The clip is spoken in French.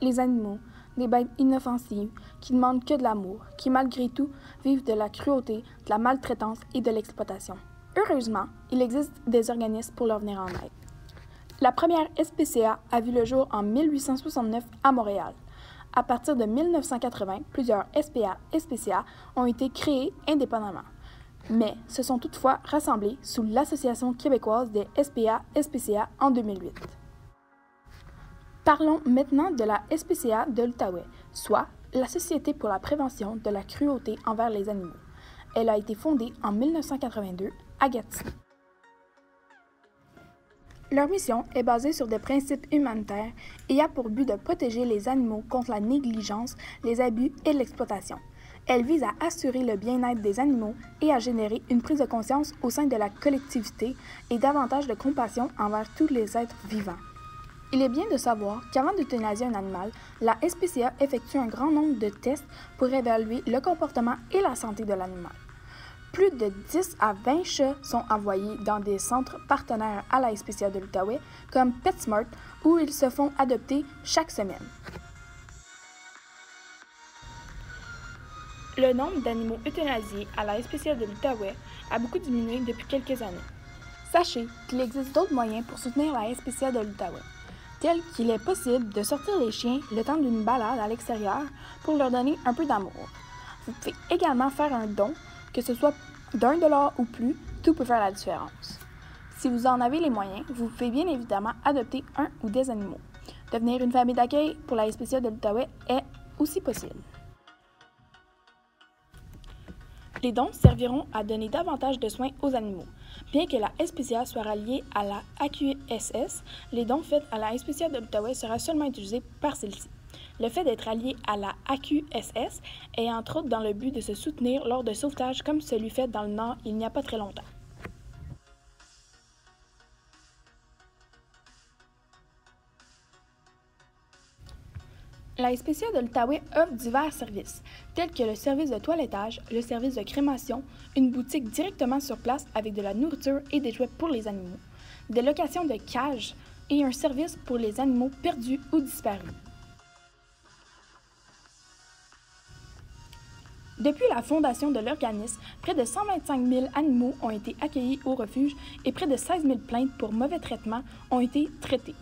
Les animaux, des bêtes inoffensives, qui demandent que de l'amour, qui malgré tout vivent de la cruauté, de la maltraitance et de l'exploitation. Heureusement, il existe des organismes pour leur venir en aide. La première SPCA a vu le jour en 1869 à Montréal. À partir de 1980, plusieurs SPA et SPCA ont été créés indépendamment, mais se sont toutefois rassemblés sous l'Association québécoise des SPA-SPCA en 2008. Parlons maintenant de la SPCA de l'Outaouais, soit la Société pour la prévention de la cruauté envers les animaux. Elle a été fondée en 1982 à Gatineau. Leur mission est basée sur des principes humanitaires et a pour but de protéger les animaux contre la négligence, les abus et l'exploitation. Elle vise à assurer le bien-être des animaux et à générer une prise de conscience au sein de la collectivité et davantage de compassion envers tous les êtres vivants. Il est bien de savoir qu'avant d'euthanasier un animal, la SPCA effectue un grand nombre de tests pour évaluer le comportement et la santé de l'animal. Plus de 10 à 20 chats sont envoyés dans des centres partenaires à la SPCA de l'Outaouais, comme PetSmart, où ils se font adopter chaque semaine. Le nombre d'animaux euthanasiés à la SPCA de l'Outaouais a beaucoup diminué depuis quelques années. Sachez qu'il existe d'autres moyens pour soutenir la SPCA de l'Outaouais, tels qu'il est possible de sortir les chiens le temps d'une balade à l'extérieur pour leur donner un peu d'amour. Vous pouvez également faire un don, que ce soit d'$1 ou plus, tout peut faire la différence. Si vous en avez les moyens, vous pouvez bien évidemment adopter un ou des animaux. Devenir une famille d'accueil pour la SPCA de l'Outaouais est aussi possible. Les dons serviront à donner davantage de soins aux animaux. Bien que la SPCA soit ralliée à la AQSS, les dons faits à la SPCA de l'Outaouais sera seulement utilisés par celle-ci. Le fait d'être allié à la AQSS est entre autres dans le but de se soutenir lors de sauvetages comme celui fait dans le Nord il n'y a pas très longtemps. La SPCA de l'Outaouais offre divers services, tels que le service de toilettage, le service de crémation, une boutique directement sur place avec de la nourriture et des jouets pour les animaux, des locations de cages et un service pour les animaux perdus ou disparus. Depuis la fondation de l'organisme, près de 125 000 animaux ont été accueillis au refuge et près de 16 000 plaintes pour mauvais traitements ont été traitées.